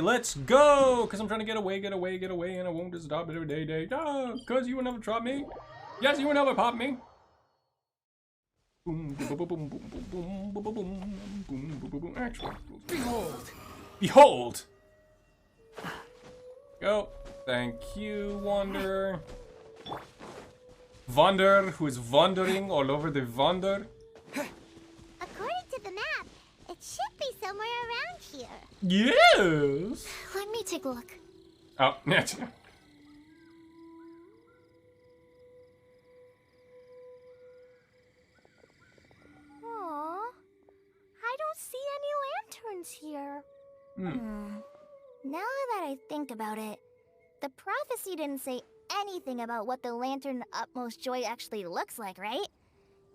Let's go! Because I'm trying to get away, and I won't just stop every day. Because you will never drop me. Yes, you will never pop me. Boom, boom, boom, boom, boom, boom, boom, boom, boom, boom, boom. Actually, behold! Behold! Go. Thank you, Wanderer. Wander, who is wandering all over the Wander. According to the map, it should be somewhere around here. Yes! Let me take a look. Oh, yeah. Aww. I don't see any lanterns here. Now that I think about it, the prophecy didn't say anything about what the lantern utmost joy actually looks like, right?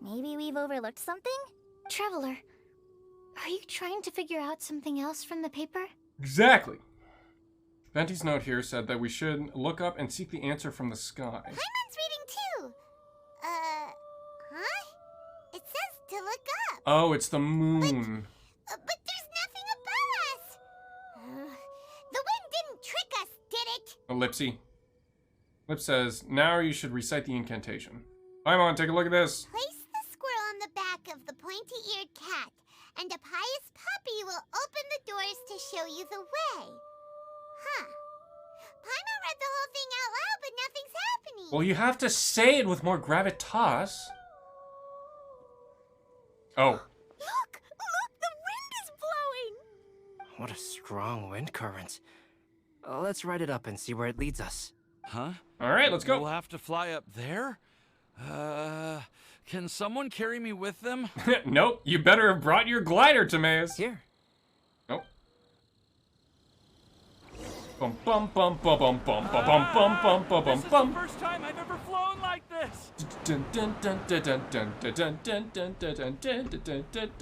Maybe we've overlooked something? Traveler, are you trying to figure out something else from the paper? Exactly. Venti's note here said that we should look up and seek the answer from the sky. Paimon's reading too. Huh? It says to look up. Oh, it's the moon. But there's nothing above us. The wind didn't trick us, did it? Ellipsy. Lip says, now you should recite the incantation. Paimon, take a look at this. Place the squirrel on the back of the pointy-eared cat, and a pious puppy will open the doors to show you the way. Huh. Paimon read the whole thing out loud, but nothing's happening. Well, you have to say it with more gravitas. Oh. Look! The wind is blowing! What a strong wind current. Let's ride it up and see where it leads us. Huh? All right, let's go. We'll have to fly up there? Can someone carry me with them? Nope, you better have brought your glider, Timaeus. Here. Nope. Bum bum bum bum bum bum bum bum bum bum bum This is the bum. first time I've ever flown like this.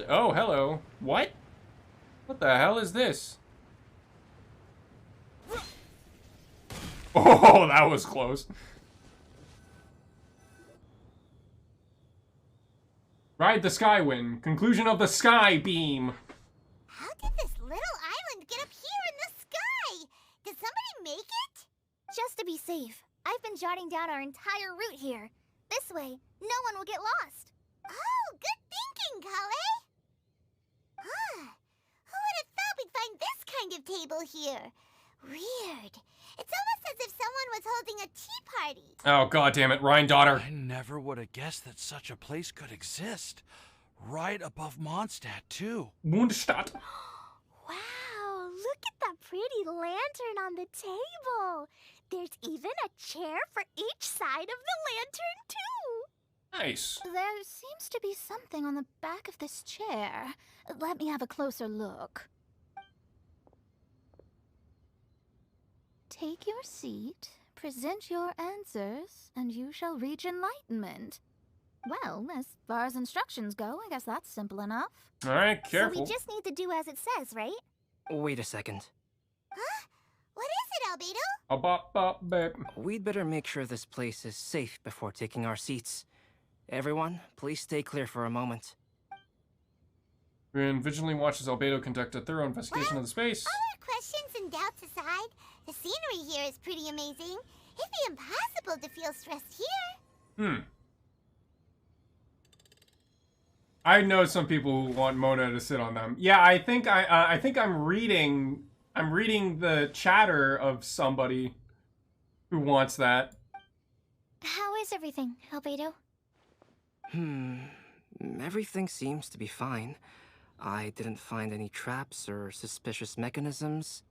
Oh, hello. What? What the hell is this? Oh, that was close. Ride the Skywind. Conclusion of the Sky Beam. How did this little island get up here in the sky? Did somebody make it? Just to be safe, I've been jotting down our entire route here. This way, no one will get lost. Oh, good thinking, Kale. Huh. Who would have thought we'd find this kind of table here? Weird. It's almost as if someone was holding a tea party. Oh, god damn it, Rhine daughter. I never would have guessed that such a place could exist. Right above Mondstadt, too. Mondstadt. Wow, look at that pretty lantern on the table. There's even a chair for each side of the lantern, too. Nice. There seems to be something on the back of this chair. Let me have a closer look. Take your seat, present your answers, and you shall reach enlightenment. Well, as far as instructions go, I guess that's simple enough. All right, So careful. we just need to do as it says, right? Wait a second. Huh? What is it, Albedo? A bop bop bip. We'd better make sure this place is safe before taking our seats. Everyone, please stay clear for a moment. Rin vigilantly watches Albedo conduct a thorough investigation of the space. All our questions and doubts aside, the scenery here is pretty amazing. It'd be impossible to feel stressed here. I know some people who want Mona to sit on them. Yeah, I think I'm reading the chatter of somebody who wants that. How is everything, Albedo? Everything seems to be fine. I didn't find any traps or suspicious mechanisms,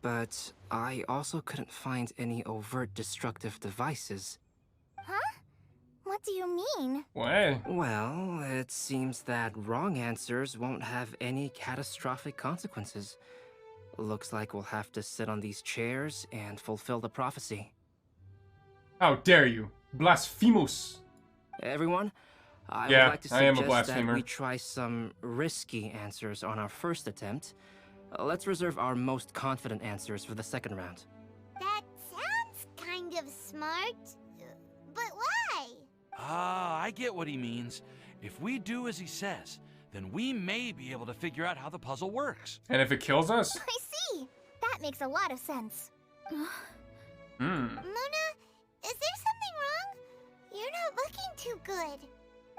but I also couldn't find any overt destructive devices. Huh? What do you mean? What? Well, it seems that wrong answers won't have any catastrophic consequences. Looks like we'll have to sit on these chairs and fulfill the prophecy. How dare you? Blasphemous. Everyone, I Yeah, would like to I am a suggest that blasphemer. we try some risky answers on our first attempt. Let's reserve our most confident answers for the second round. That sounds kind of smart. But why? Ah, I get what he means. If we do as he says, then we may be able to figure out how the puzzle works. And if it kills us? I see. That That makes a lot of sense. Hmm. Mona, is there something wrong? You're not looking too good.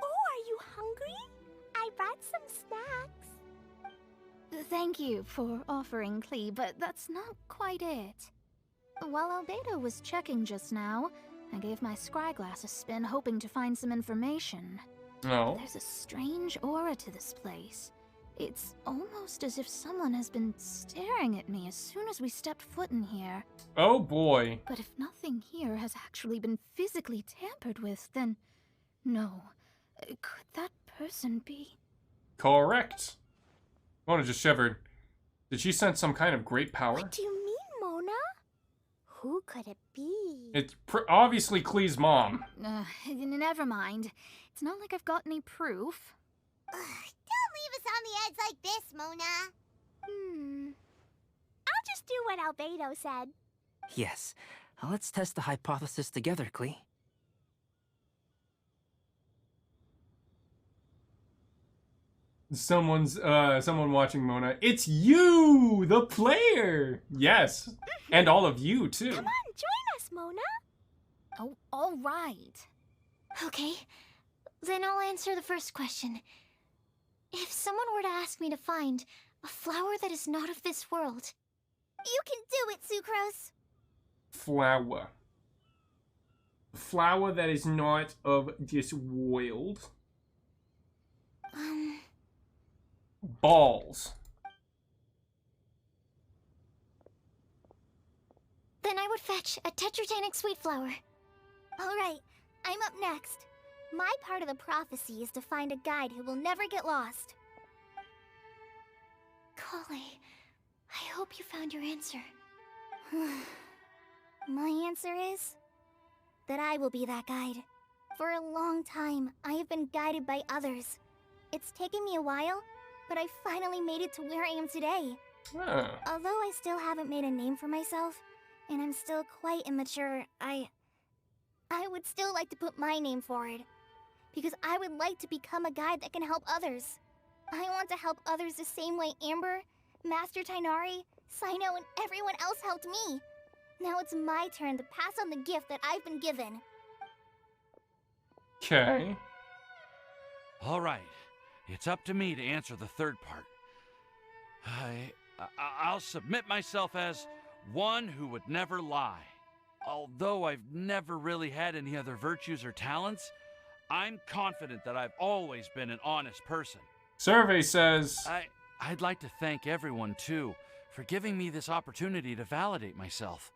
Oh, are you hungry? I brought some snacks. Thank you for offering, Klee, but that's not quite it. While Albedo was checking just now, I gave my scryglass a spin hoping to find some information. No. There's a strange aura to this place. It's almost as if someone has been staring at me as soon as we stepped foot in here. Oh boy. But if nothing here has actually been physically tampered with, then no. Could that person be? Correct. Mona just shivered. Did she sense some kind of great power? What do you mean, Mona? Who could it be? It's obviously Klee's mom. Never mind. It's not like I've got any proof. Ugh, don't leave us on the edge like this, Mona. I'll just do what Albedo said. Yes. Let's test the hypothesis together, Klee. Someone watching Mona. It's you, the player. Yes, and all of you too. Come on, join us, Mona. Oh, all right. Okay, then I'll answer the first question. If someone were to ask me to find a flower that is not of this world, you can do it, Sucrose. Flower. A flower that is not of this world. Balls. Then I would fetch a tetratanic sweet flower. Alright, I'm up next. My part of the prophecy is to find a guide who will never get lost. Kale, I hope you found your answer. My answer is that I will be that guide. For a long time, I have been guided by others. It's taken me a while, but I finally made it to where I am today. Huh. Although I still haven't made a name for myself, and I'm still quite immature, I would still like to put my name forward. Because I would like to become a guide that can help others. I want to help others the same way Amber, Master Tainari, Sino, and everyone else helped me. Now it's my turn to pass on the gift that I've been given. Okay. All right. It's up to me to answer the third part. I'll submit myself as one who would never lie. Although I've never really had any other virtues or talents, I'm confident that I've always been an honest person. Survey says... I'd like to thank everyone, too, for giving me this opportunity to validate myself.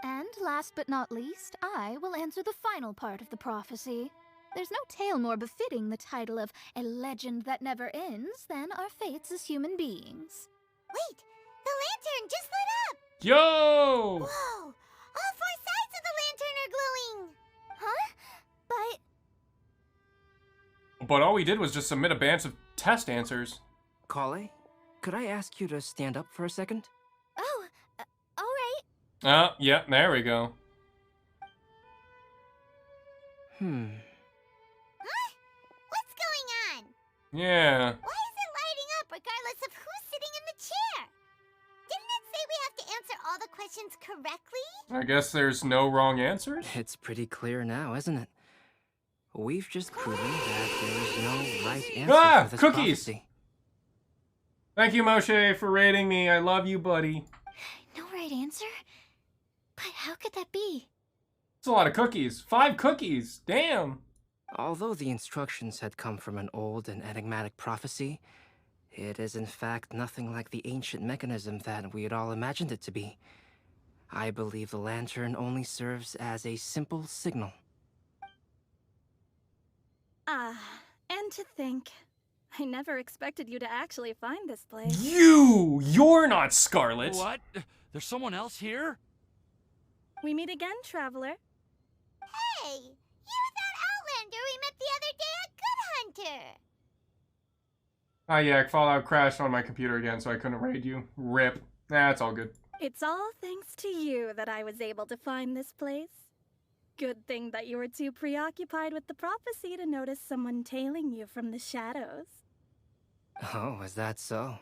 And last but not least, I will answer the final part of the prophecy. There's no tale more befitting the title of a legend that never ends than our fates as human beings. Wait! The lantern just lit up! Yo! Whoa! All four sides of the lantern are glowing! Huh? But all we did was just submit a bunch of test answers. Kale, could I ask you to stand up for a second? Oh, alright. Yeah, there we go. Huh? What's going on? Yeah. Why is it lighting up regardless of who's sitting in the chair? Didn't it say we have to answer all the questions correctly? I guess there's no wrong answers. It's pretty clear now, isn't it? We've just proven that there is no right answer for this cookies! prophecy. Thank you, Moshe, for rating me. I love you, buddy. No right answer? But how could that be? It's a lot of cookies. 5 cookies. Damn. Although the instructions had come from an old and enigmatic prophecy, it is in fact nothing like the ancient mechanism that we had all imagined it to be. I believe the lantern only serves as a simple signal. And to think, I never expected you to actually find this place. You're not Scarlet. What? There's someone else here? We meet again, traveler. Hey! You're that Outlander we met the other day at Good Hunter! Hi, Yak. Fallout crashed on my computer again, so I couldn't raid you. RIP. Nah, it's all good. It's all thanks to you that I was able to find this place. Good thing that you were too preoccupied with the prophecy to notice someone tailing you from the shadows. Oh, is that so?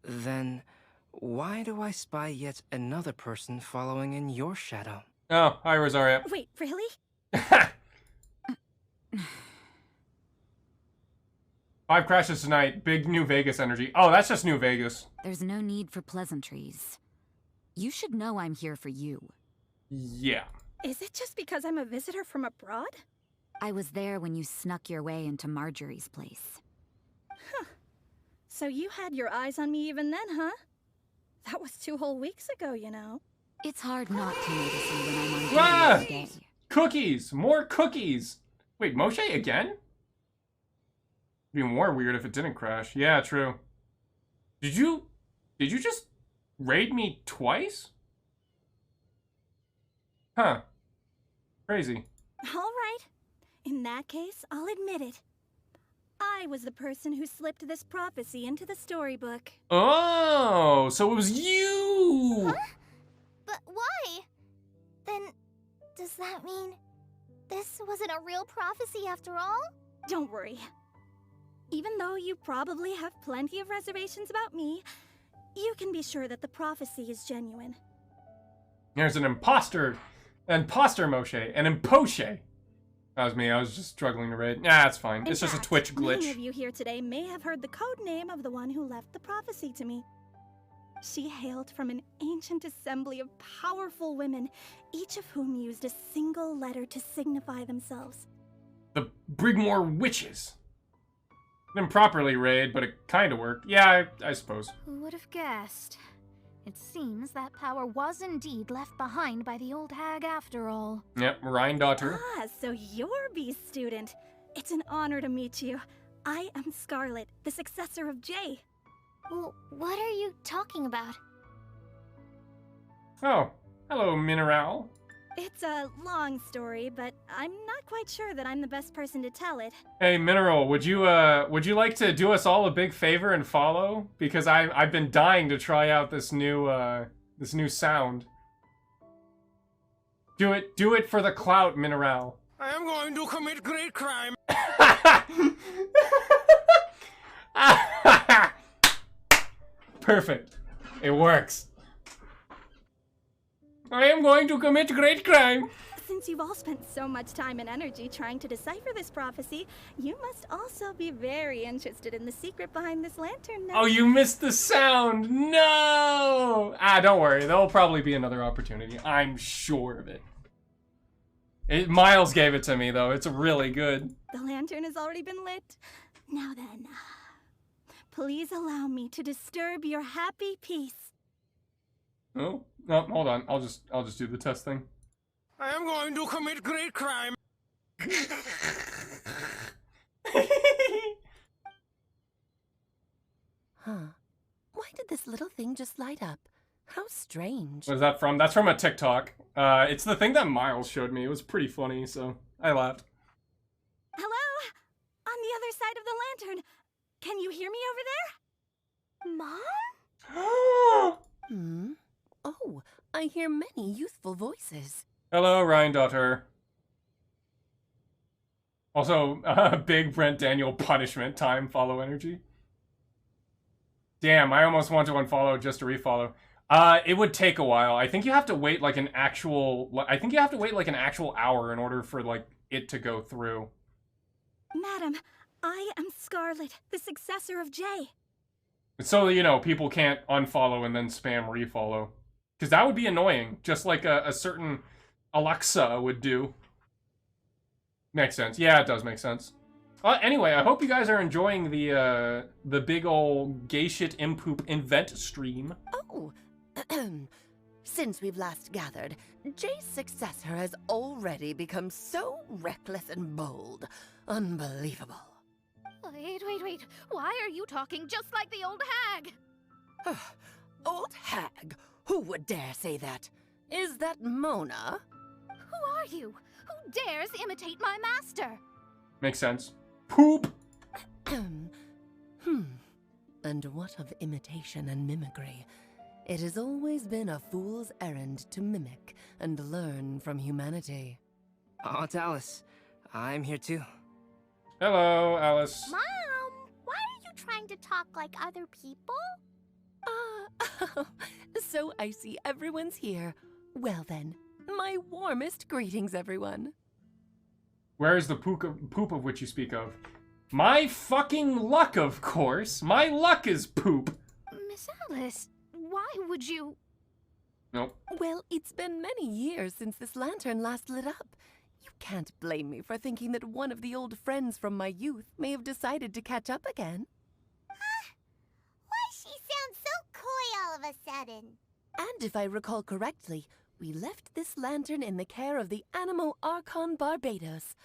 Then, Why do I spy yet another person following in your shadow? Oh, hi, Rosaria. Wait, really? 5 crashes tonight. Big New Vegas energy. Oh, that's just New Vegas. There's no need for pleasantries. You should know I'm here for you. Yeah. Is it just because I'm a visitor from abroad? I was there when you snuck your way into Marjorie's place. So you had your eyes on me even then, huh? That was 2 whole weeks ago, you know. It's hard not to notice you when I'm on duty Ah! every day. Cookies! More cookies! Wait, Moshe again? It'd be more weird if it didn't crash. Yeah, true. Did you just raid me twice? Huh. Crazy. All right. In that case, I'll admit it. I was the person who slipped this prophecy into the storybook. Oh, so it was you! Huh? But why? Then, does that mean this wasn't a real prophecy after all? Don't worry. Even though you probably have plenty of reservations about me, you can be sure that the prophecy is genuine. There's an imposter Moshe, an impoche. That was me, I was just struggling to raid. Nah, it's fine. It's just a Twitch glitch. Many of you here today may have heard the code name of the one who left the prophecy to me. She hailed from an ancient assembly of powerful women, each of whom used a single letter to signify themselves. The Brigmore Witches. Didn't properly raid, but it kinda worked. Yeah, I suppose. Who would have guessed? It seems that power was indeed left behind by the old hag after all. Yep, Rhine-daughter. Ah, so you're B student. It's an honor to meet you. I am Scarlet, the successor of Jay. Well, what are you talking about? Oh, hello, Mineral. It's a long story, but I'm not quite sure that I'm the best person to tell it. Hey, Mineral, would you like to do us all a big favor and follow? Because I've been dying to try out this new sound. Do it for the clout, Mineral. I am going to commit great crime. Perfect. It works. I am going to commit great crime. Since you've all spent so much time and energy trying to decipher this prophecy, you must also be very interested in the secret behind this lantern now. Oh, you missed the sound. No. Don't worry. There'll probably be another opportunity. I'm sure of it. Miles gave it to me, though. It's really good. The lantern has already been lit. Now then, please allow me to disturb your happy peace. Oh, no, hold on. I'll just do the test thing. I am going to commit great crime. Huh. Why did this little thing just light up? How strange. What is that from? That's from a TikTok. It's the thing that Miles showed me. It was pretty funny, so I laughed. Hello? On the other side of the lantern. Can you hear me over there? Hmm? Oh, I hear many youthful voices. Hello, Rhine-daughter. Also, big Brent Daniel punishment time follow energy. Damn, I almost want to unfollow just to refollow. It would take a while. I think you have to wait like an actual hour in order for like it to go through. Madam, I am Scarlet, the successor of Jay. So, you know, people can't unfollow and then spam refollow. Because that would be annoying, just like a certain Alexa would do. Makes sense. Yeah, it does make sense. Anyway, I hope you guys are enjoying the big ol' gay shit impoop invent stream. Oh, since we've last gathered, Jay's successor has already become so reckless and bold. Unbelievable. Wait. Why are you talking just like the old hag? Old hag? Who would dare say that? Is that Mona? Who are you? Who dares imitate my master? Makes sense. Poop! And what of imitation and mimicry? It has always been a fool's errand to mimic and learn from humanity. Oh, it's Alice. I'm here too. Hello, Alice. Mom, why are you trying to talk like other people? Ah, so I see everyone's here. Well then, my warmest greetings, everyone. Where is the poop of which you speak of? My fucking luck, of course. My luck is poop. Miss Alice, why would you... Nope. Well, it's been many years since this lantern last lit up. You can't blame me for thinking that one of the old friends from my youth may have decided to catch up again. Why she sounds so coy all of a sudden? And if I recall correctly, we left this lantern in the care of the Animo Archon Barbados.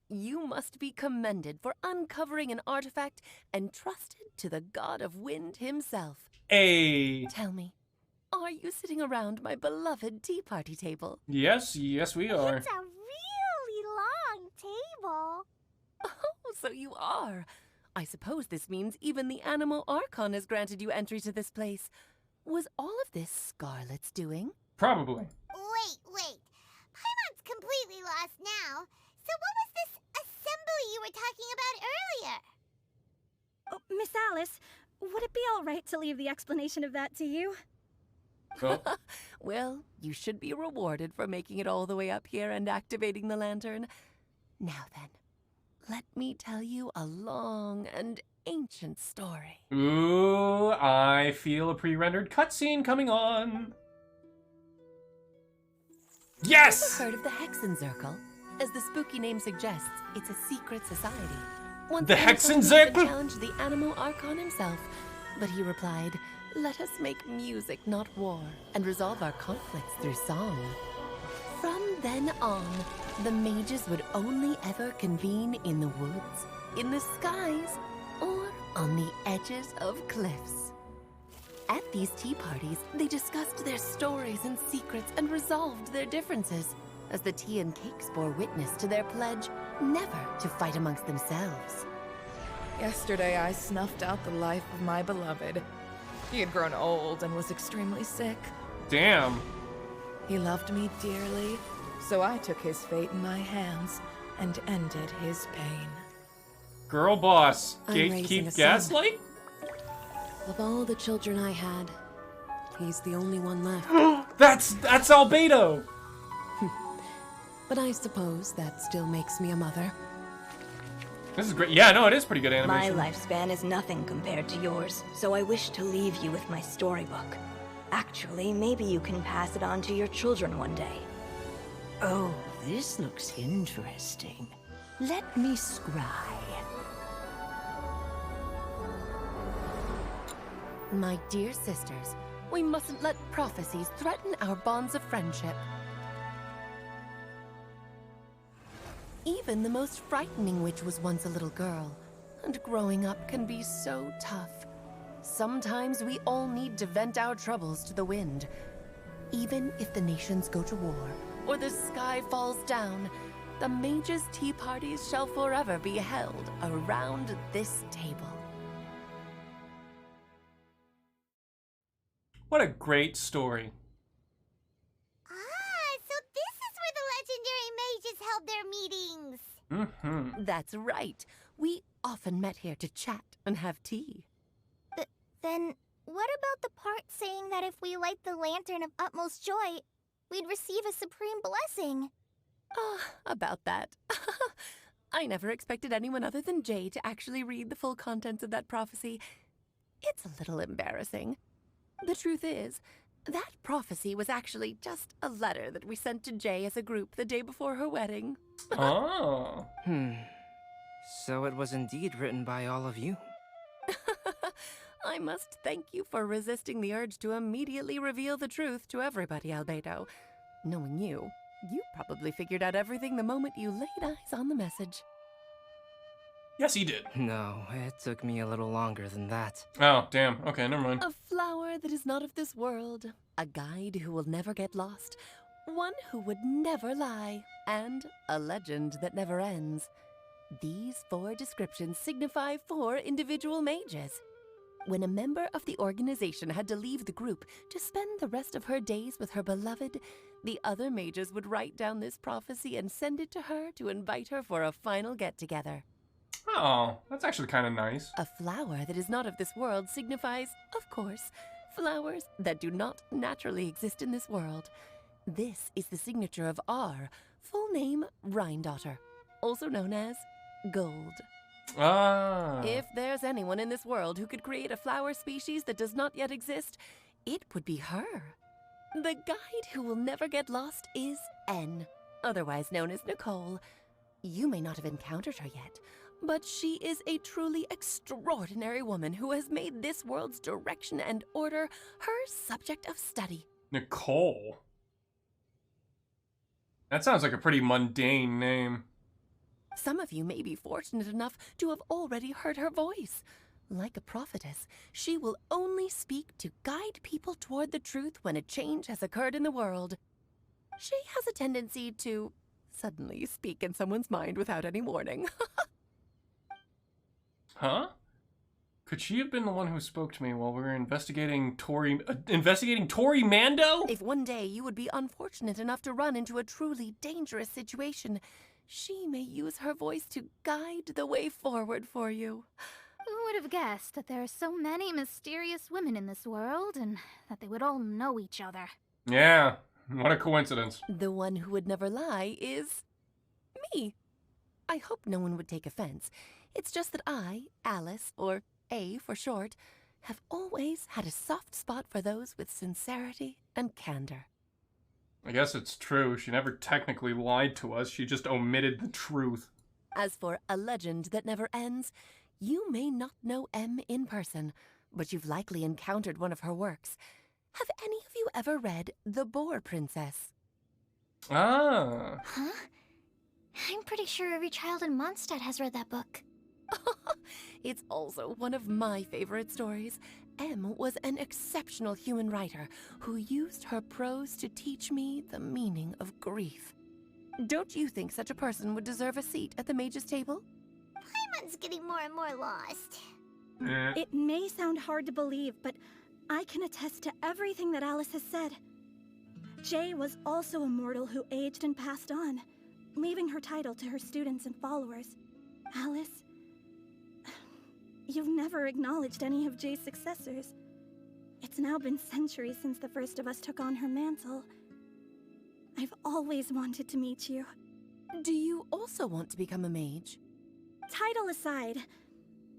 You must be commended for uncovering an artifact entrusted to the god of wind himself. Hey. Tell me, are you sitting around my beloved tea party table? Yes, we are. It's a really long table. Oh, so you are. I suppose this means even the Animo Archon has granted you entry to this place. Was all of this Scarlet's doing? Probably. Wait. Paimon's completely lost now. So what was this assembly you were talking about earlier? Oh, Miss Alice, would it be all right to leave the explanation of that to you? Oh. Well, you should be rewarded for making it all the way up here and activating the lantern. Now then, let me tell you a long and ancient story. Ooh, I feel a pre-rendered cutscene coming on. Yes! Ever heard of the Hexenzirkel? As the spooky name suggests, it's a secret society. Once The Hexenzirkel? challenged the Animo Archon himself, but he replied, "Let us make music, not war, and resolve our conflicts through song." From then on, the mages would only ever convene in the woods, in the skies, or on the edges of cliffs. At these tea parties, they discussed their stories and secrets and resolved their differences, as the tea and cakes bore witness to their pledge never to fight amongst themselves. Yesterday I snuffed out the life of my beloved. He had grown old and was extremely sick. Damn. He loved me dearly, so I took his fate in my hands and ended his pain. Girl boss. I'm raising a Gatekeep son. gaslight? Of all the children I had, he's the only one left. That's Albedo! But I suppose that still makes me a mother. This is great. Yeah, no, it is pretty good My animation. lifespan is nothing compared to yours, so I wish to leave you with my storybook. Actually, maybe you can pass it on to your children one day. Oh, this looks interesting. Let me scry. My dear sisters, we mustn't let prophecies threaten our bonds of friendship. Even the most frightening witch was once a little girl, and growing up can be so tough. Sometimes we all need to vent our troubles to the wind. Even if the nations go to war, or the sky falls down, the mages' tea parties shall forever be held around this table. What a great story. So this is where the legendary mages held their meetings. Mm-hmm. That's right. We often met here to chat and have tea. Then what about the part saying that if we light the lantern of utmost joy, we'd receive a supreme blessing? About that. I never expected anyone other than Jay to actually read the full contents of that prophecy. It's a little embarrassing. The truth is, that prophecy was actually just a letter that we sent to Jay as a group the day before her wedding. Oh. So it was indeed written by all of you. I must thank you for resisting the urge to immediately reveal the truth to everybody, Albedo. Knowing you probably figured out everything the moment you laid eyes on the message. Yes, he did. No, it took me a little longer than that. Oh, damn. Okay, never mind. A flower that is not of this world, a guide who will never get lost, one who would never lie, and a legend that never ends. These 4 descriptions signify 4 individual mages. When a member of the organization had to leave the group to spend the rest of her days with her beloved, the other mages would write down this prophecy and send it to her to invite her for a final get-together. Oh, that's actually kind of nice. A flower that is not of this world signifies, of course, flowers that do not naturally exist in this world. This is the signature of our full name, Rhine-daughter, also known as Gold. Ah. If there's anyone in this world who could create a flower species that does not yet exist, it would be her. The guide who will never get lost is N, otherwise known as Nicole. You may not have encountered her yet, but she is a truly extraordinary woman who has made this world's direction and order her subject of study. Nicole? That sounds like a pretty mundane name. Some of you may be fortunate enough to have already heard her voice. Like a prophetess, she will only speak to guide people toward the truth when a change has occurred in the world. She has a tendency to suddenly speak in someone's mind without any warning. Huh? Could she have been the one who spoke to me while we were investigating Tori Mando? If one day you would be unfortunate enough to run into a truly dangerous situation, she may use her voice to guide the way forward for you. Who would have guessed that there are so many mysterious women in this world, and that they would all know each other? Yeah, what a coincidence. The one who would never lie is me. I hope no one would take offense. It's just that I, Alice, or A for short, have always had a soft spot for those with sincerity and candor. I guess it's true. She never technically lied to us. She just omitted the truth. As for a legend that never ends, you may not know M in person, but you've likely encountered one of her works. Have any of you ever read The Boar Princess? Ah. Huh? I'm pretty sure every child in Mondstadt has read that book. It's also one of my favorite stories. M was an exceptional human writer who used her prose to teach me the meaning of grief. Don't you think such a person would deserve a seat at the mage's table? Paimon's getting more and more lost. It may sound hard to believe, but I can attest to everything that Alice has said. Jay was also a mortal who aged and passed on, leaving her title to her students and followers. Alice, you've never acknowledged any of Jay's successors. It's now been centuries since the first of us took on her mantle. I've always wanted to meet you. Do you also want to become a mage? Title aside,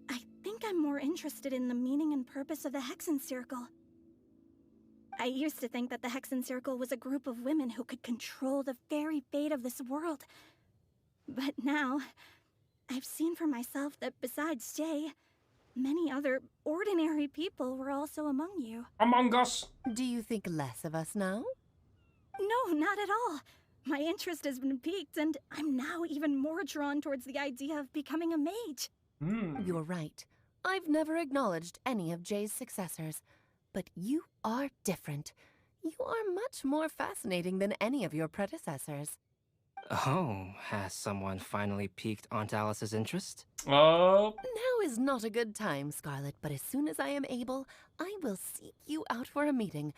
I think I'm more interested in the meaning and purpose of the Hexen Circle. I used to think that the Hexen Circle was a group of women who could control the very fate of this world. But now, I've seen for myself that besides Jay, many other ordinary people were also among you. Among us? Do you think less of us now? No, not at all. My interest has been piqued, and I'm now even more drawn towards the idea of becoming a mage. You're right. I've never acknowledged any of Jay's successors. But you are different. You are much more fascinating than any of your predecessors. Oh, has someone finally piqued Aunt Alice's interest? Oh. Now is not a good time, Scarlet, but as soon as I am able, I will seek you out for a meeting.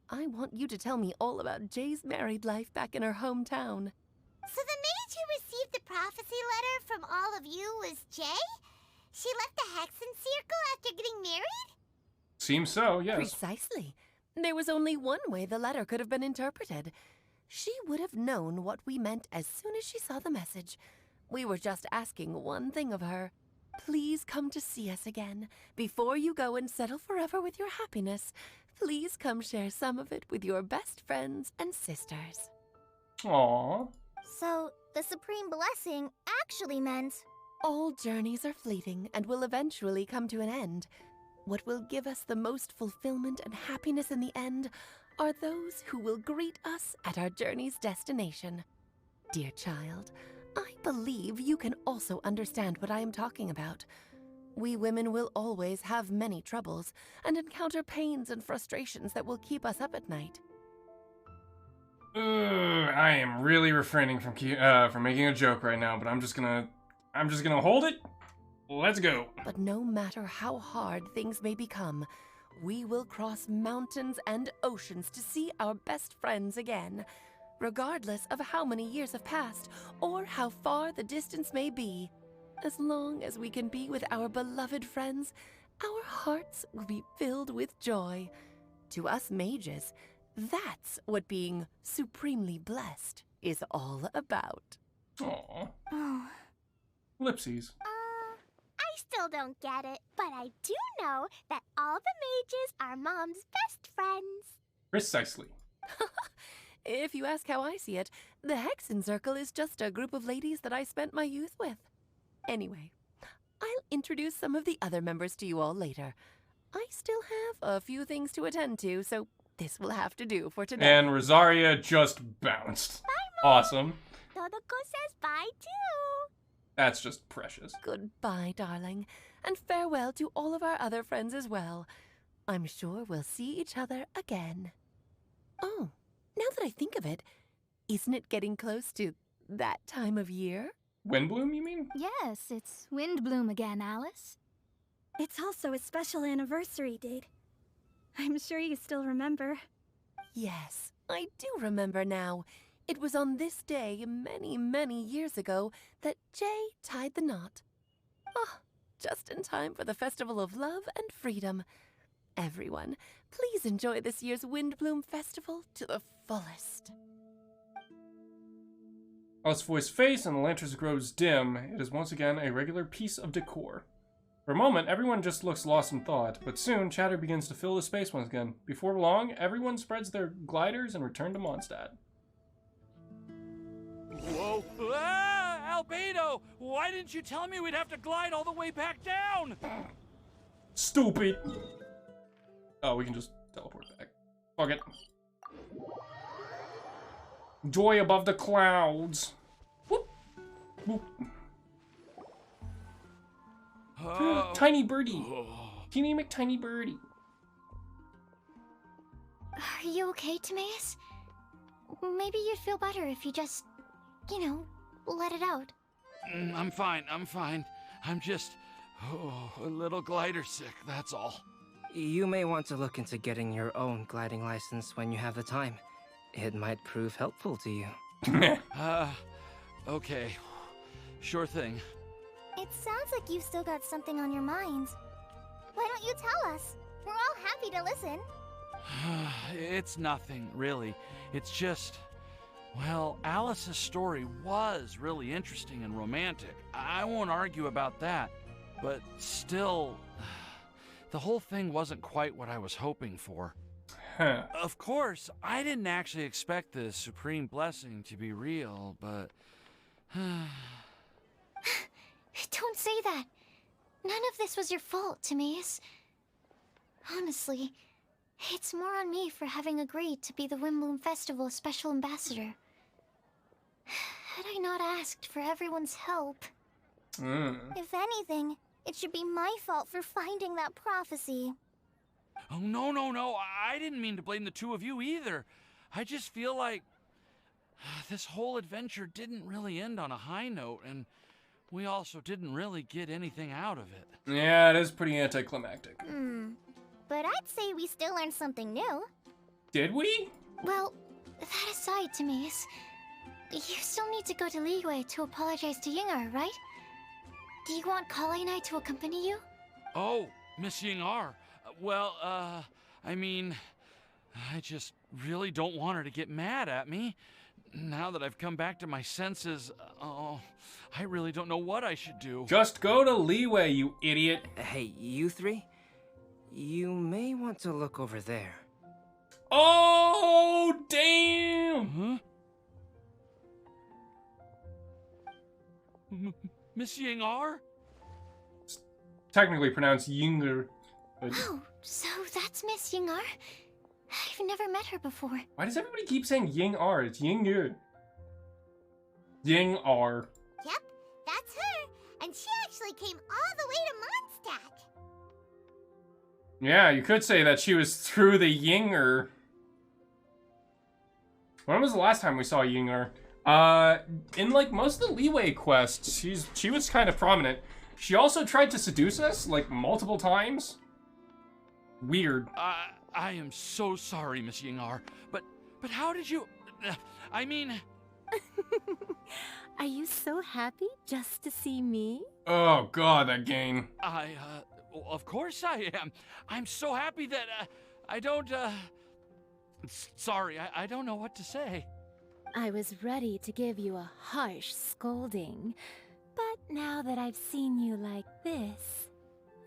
I want you to tell me all about Jay's married life back in her hometown. So the mage who received the prophecy letter from all of you was Jay? She left the Hexen Circle after getting married? Seems so, yes. Precisely. There was only one way the letter could have been interpreted. She would have known what we meant as soon as she saw the message. We were just asking one thing of her. Please come to see us again. Before you go and settle forever with your happiness, please come share some of it with your best friends and sisters. Aww. So, the Supreme Blessing actually meant... All journeys are fleeting and will eventually come to an end. What will give us the most fulfillment and happiness in the end are those who will greet us at our journey's destination. Dear child, I believe you can also understand what I am talking about. We women will always have many troubles and encounter pains and frustrations that will keep us up at night. I am really refraining from making a joke right now, but I'm just gonna hold it. Let's go. But no matter how hard things may become, we will cross mountains and oceans to see our best friends again, regardless of how many years have passed or how far the distance may be. As long as we can be with our beloved friends, our hearts will be filled with joy. To us mages, that's what being supremely blessed is all about. Aww. Oh. Lipsies. I still don't get it, but I do know that all the mages are Mom's best friends. Precisely. If you ask how I see it, the Hexen Circle is just a group of ladies that I spent my youth with. Anyway, I'll introduce some of the other members to you all later. I still have a few things to attend to, so this will have to do for today. And Rosaria just bounced. Bye, Mom. Awesome. Todoko says bye, too. That's just precious. Goodbye, darling, and farewell to all of our other friends as well. I'm sure we'll see each other again. Oh, now that I think of it, isn't it getting close to that time of year? Windbloom, you mean? Yes, it's windbloom again, Alice. It's also a special anniversary date. I'm sure you still remember. Yes, I do remember now. It was on this day many, many years ago that Jay tied the knot. Ah, just in time for the Festival of Love and Freedom. Everyone, please enjoy this year's Windbloom Festival to the fullest. Alice's voice fades and the lanterns grows dim. It is once again a regular piece of decor. For a moment, everyone just looks lost in thought, but soon chatter begins to fill the space once again. Before long, everyone spreads their gliders and return to Mondstadt. Whoa! Ah, Albedo! Why didn't you tell me we'd have to glide all the way back down? Stupid! Oh, we can just teleport back. Fuck it. Joy above the clouds. Whoop. Whoop. Tiny birdie. Teeny McTiny birdie. Are you okay, Timaeus? Maybe you'd feel better if you just, let it out. I'm fine, I'm fine. I'm just, a little glider sick, that's all. You may want to look into getting your own gliding license when you have the time. It might prove helpful to you. Okay. Sure thing. It sounds like you've still got something on your minds. Why don't you tell us? We're all happy to listen. It's nothing, really. It's just, well, Alice's story was really interesting and romantic. I won't argue about that. But still, the whole thing wasn't quite what I was hoping for. Huh. Of course, I didn't actually expect the supreme blessing to be real, but... Don't say that. None of this was your fault, Timaeus. Honestly, it's more on me for having agreed to be the Windbloom Festival Special Ambassador. Had I not asked for everyone's help. If anything, it should be my fault for finding that prophecy. Oh, no. I didn't mean to blame the two of you either. I just feel like this whole adventure didn't really end on a high note, and we also didn't really get anything out of it. Yeah, it is pretty anticlimactic. But I'd say we still learned something new. Did we? Well, that aside, Timaeus, you still need to go to Liyue to apologize to Yingar, right? Do you want Kali and I to accompany you? Oh, Miss Yingar. Well, I mean, I just really don't want her to get mad at me. Now that I've come back to my senses, I really don't know what I should do. Just go to Liyue, you idiot. Hey, you three? You may want to look over there. Oh, damn! Huh? Miss Yingar? It's technically pronounced Yinger. But... Oh, so that's Miss Yingar? I've never met her before. Why does everybody keep saying Ying-ar? It's Yinger. Ying-ar. Yep, that's her. And she actually came all the way to Mondstadt. Yeah, you could say that she was through the Yinger. When was the last time we saw Yinger? In like most of the Liyue quests, she was kind of prominent. She also tried to seduce us like multiple times. Weird. I am so sorry, Miss Yingar, but how did you... I mean, Are you so happy just to see me? Oh god, that game. Well, of course I am. I'm so happy that, I don't, sorry, I don't know what to say. I was ready to give you a harsh scolding, but now that I've seen you like this,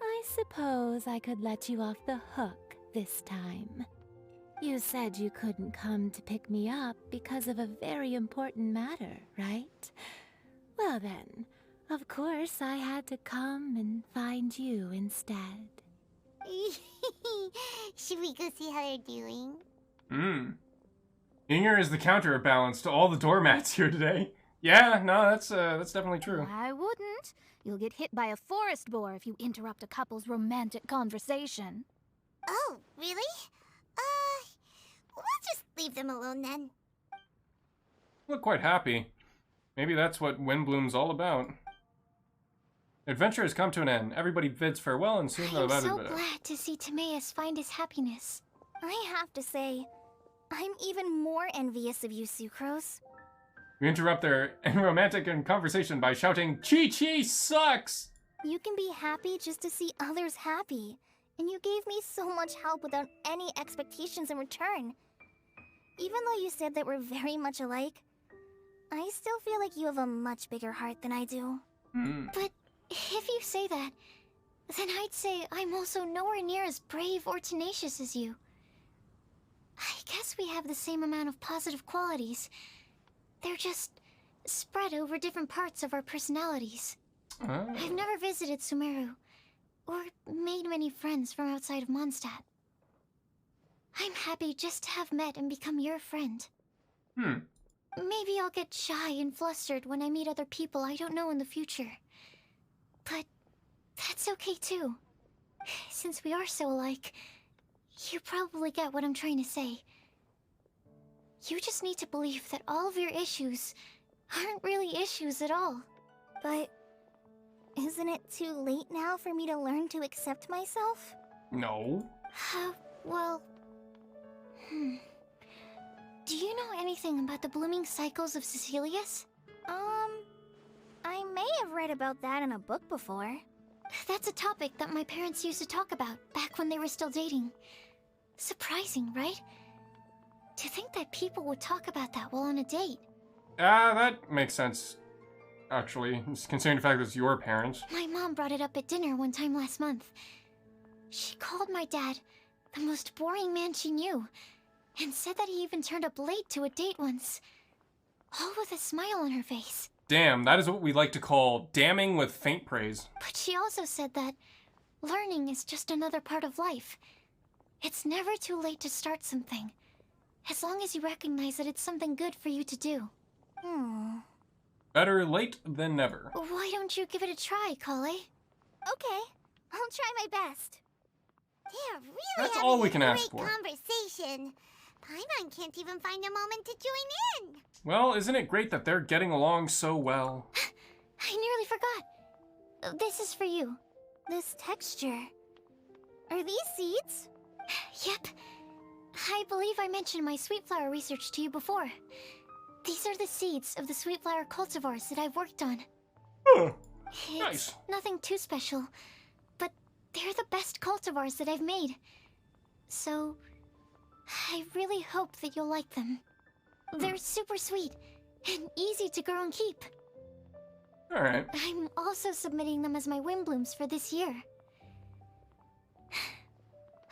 I suppose I could let you off the hook this time. You said you couldn't come to pick me up because of a very important matter, right? Well then, of course I had to come and find you instead. Should we go see how they're doing? Inger is the counterbalance to all the doormats here today. Yeah, no, that's definitely true. I wouldn't. You'll get hit by a forest boar if you interrupt a couple's romantic conversation. Oh, really? We'll just leave them alone then. Look quite happy. Maybe that's what Windbloom's all about. Adventure has come to an end. Everybody bids farewell and soon I'm so glad to see Timaeus find his happiness. I have to say, I'm even more envious of you, Sucrose. We interrupt their romantic conversation by shouting, "Chi-Chi sucks!" You can be happy just to see others happy. And you gave me so much help without any expectations in return. Even though you said that we're very much alike, I still feel like you have a much bigger heart than I do. But if you say that, then I'd say I'm also nowhere near as brave or tenacious as you. I guess we have the same amount of positive qualities. They're just spread over different parts of our personalities. I've never visited Sumeru, or made many friends from outside of Mondstadt. I'm happy just to have met and become your friend. Maybe I'll get shy and flustered when I meet other people I don't know in the future. But that's okay too. Since we are so alike, you probably get what I'm trying to say. You just need to believe that all of your issues aren't really issues at all. But isn't it too late now for me to learn to accept myself? No. Well... Do you know anything about the blooming cycles of Cecilius? I may have read about that in a book before. That's a topic that my parents used to talk about back when they were still dating. Surprising, right? To think that people would talk about that while on a date. That makes sense, actually, considering the fact that it's your parents. My mom brought it up at dinner one time last month. She called my dad the most boring man she knew, and said that he even turned up late to a date once. All with a smile on her face. Damn, that is what we like to call damning with faint praise. But she also said that learning is just another part of life. It's never too late to start something, as long as you recognize that it's something good for you to do. Better late than never. Why don't you give it a try, Kale? Okay, I'll try my best. They're really That's having all we a can ask great for. conversation. Paimon can't even find a moment to join in. Well, isn't it great that they're getting along so well? I nearly forgot. This is for you. This texture. Are these seeds? Yep. I believe I mentioned my sweet flower research to you before. These are the seeds of the sweet flower cultivars that I've worked on. It's nice. Nothing too special, but they're the best cultivars that I've made. So, I really hope that you'll like them. They're super sweet and easy to grow and keep. Alright. I'm also submitting them as my windblooms for this year.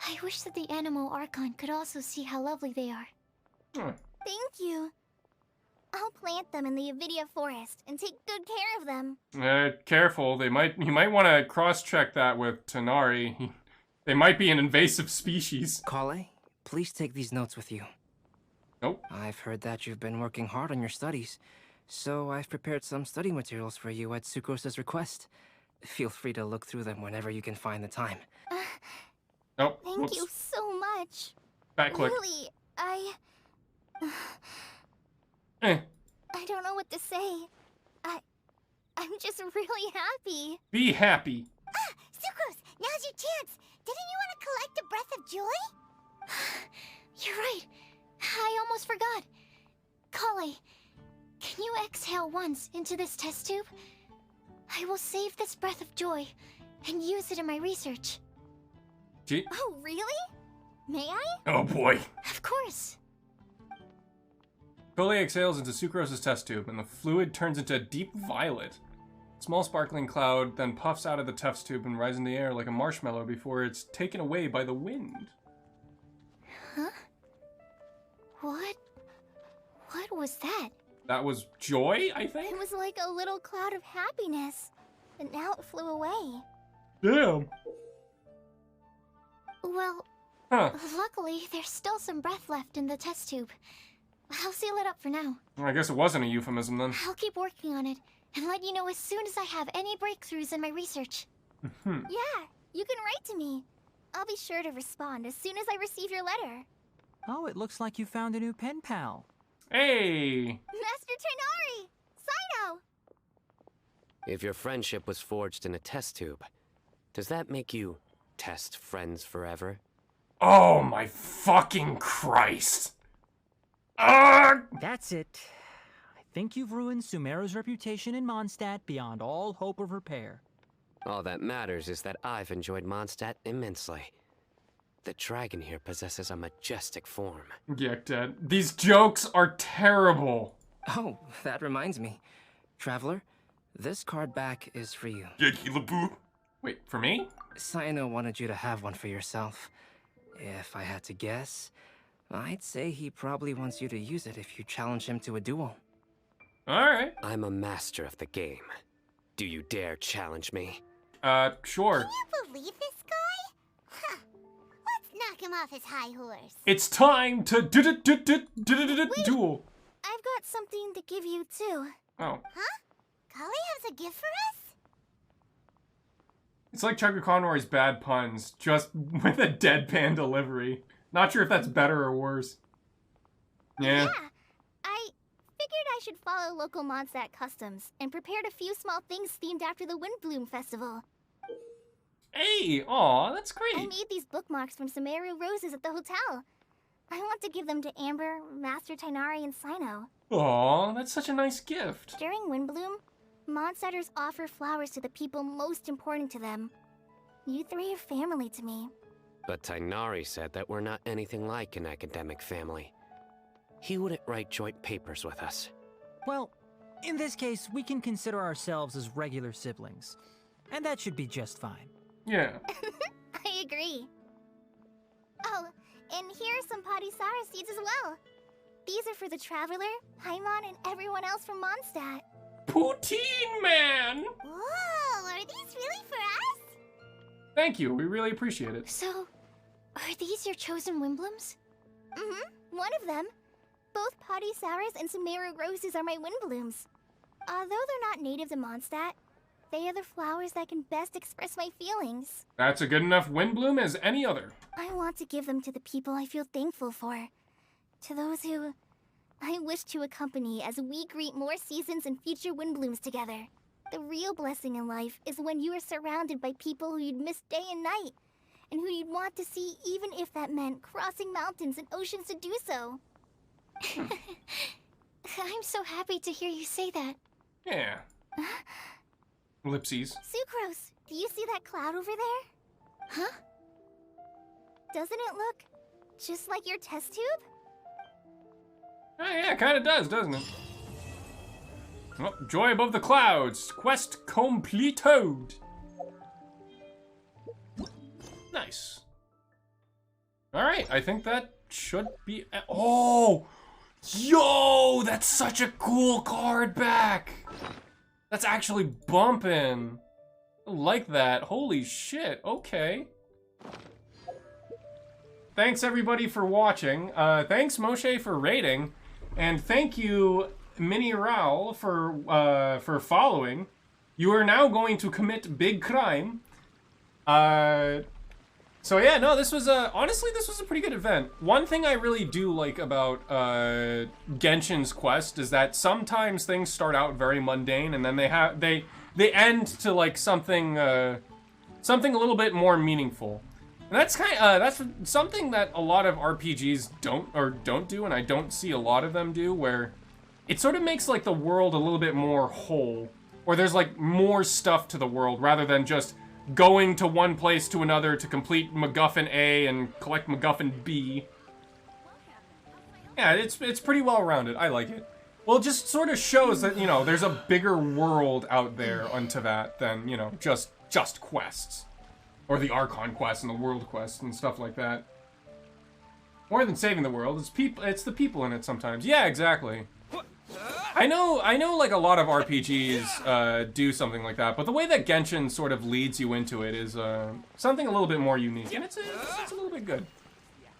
I wish that the Animo Archon could also see how lovely they are. Thank you. I'll plant them in the Avidia forest and take good care of them. Careful. You might want to cross-check that with Tonari. They might be an invasive species. Kale, please take these notes with you. Nope. I've heard that you've been working hard on your studies, so I've prepared some study materials for you at Sucrose's request. Feel free to look through them whenever you can find the time. Nope. Thank you so much. Back click. Really, I don't know what to say. I'm just really happy. Be happy. Sucrose, now's your chance. Didn't you want to collect a breath of joy? You're right. I almost forgot. Kale, Can you exhale once into this test tube? I will save this breath of joy and use it in my research. Oh, really? May I? Oh boy. Of course. Fully exhales into Sucrose's test tube, and the fluid turns into a deep violet. A small sparkling cloud then puffs out of the test tube and rises in the air like a marshmallow before it's taken away by the wind. Huh? What was that? That was joy, I think? It was like a little cloud of happiness, but now it flew away. Damn. Well, luckily, there's still some breath left in the test tube. I'll seal it up for now. I guess it wasn't a euphemism then. I'll keep working on it and let you know as soon as I have any breakthroughs in my research. Yeah, you can write to me. I'll be sure to respond as soon as I receive your letter. Oh, it looks like you found a new pen pal. Hey! Master Tainari! Sino! If your friendship was forged in a test tube, does that make you test friends forever? Oh my fucking Christ! That's it. I think you've ruined Sumeru's reputation in Mondstadt beyond all hope of repair. All that matters is that I've enjoyed Mondstadt immensely. The dragon here possesses a majestic form. YeckTan, these jokes are terrible. Oh, that reminds me. Traveler, this card back is for you. Wait, for me? Sino wanted you to have one for yourself. If I had to guess, I'd say he probably wants you to use it if you challenge him to a duel. Alright. I'm a master of the game. Do you dare challenge me? Sure. Can you believe this guy? Huh. Let's knock him off his high horse. It's time to duel. I've got something to give you too. Oh. Huh? Kali has a gift for us? It's like Chuck Conroy's bad puns, just with a deadpan delivery. Not sure if that's better or worse. Yeah. I figured I should follow local Mondstadt customs and prepared a few small things themed after the Windbloom festival. Hey, aw, that's great. I made these bookmarks from Sumeru roses at the hotel. I want to give them to Amber, Master Tainari, and Sino. Aw, that's such a nice gift. During Windbloom, Mondstadters offer flowers to the people most important to them. You three are family to me. But Tainari said that we're not anything like an academic family. He wouldn't write joint papers with us. Well, in this case, we can consider ourselves as regular siblings. And that should be just fine. Yeah. I agree. Oh, and here are some Padisara seeds as well. These are for the Traveler, Paimon, and everyone else from Mondstadt. Poutine Man! Whoa, are these really for us? Thank you, we really appreciate it. So, are these your chosen Windblooms? Mm-hmm, one of them. Both Padisaras and Sumeru roses are my Windblooms. Although they're not native to Mondstadt, they are the flowers that can best express my feelings. That's a good enough Windbloom as any other. I want to give them to the people I feel thankful for. To those who I wish to accompany as we greet more seasons and future Windblooms together. The real blessing in life is when you are surrounded by people who you'd miss day and night, and who you'd want to see even if that meant crossing mountains and oceans to do so. I'm so happy to hear you say that. Yeah. Ellipses. Sucrose, do you see that cloud over there? Huh? Doesn't it look just like your test tube? Oh, yeah, it kind of does, doesn't it? Oh, joy above the clouds. Quest completed. Nice. Alright, I think that should be... Oh! Yo! That's such a cool card back! That's actually bumping. I like that. Holy shit. Okay. Thanks everybody for watching. Thanks Moshe for rating. And thank you, Mini Raul, for following. You are now going to commit big crime. So yeah, no, this was honestly, this was a pretty good event. One thing I really do like about Genshin's quest is that sometimes things start out very mundane, and then they end to like something a little bit more meaningful. And that's that's something that a lot of RPGs don't do, and I don't see a lot of them do, where it sort of makes like the world a little bit more whole, or there's like more stuff to the world rather than just going to one place to another to complete MacGuffin A and collect MacGuffin B. Yeah, it's pretty well rounded. I like it. Well, it just sort of shows that, you know, there's a bigger world out there unto that than, you know, just quests. Or the Archon quests and the world quests and stuff like that. More than saving the world, it's the people in it sometimes. Yeah, exactly. I know like a lot of RPGs do something like that, but the way that Genshin sort of leads you into it is something a little bit more unique, and it's a little bit good.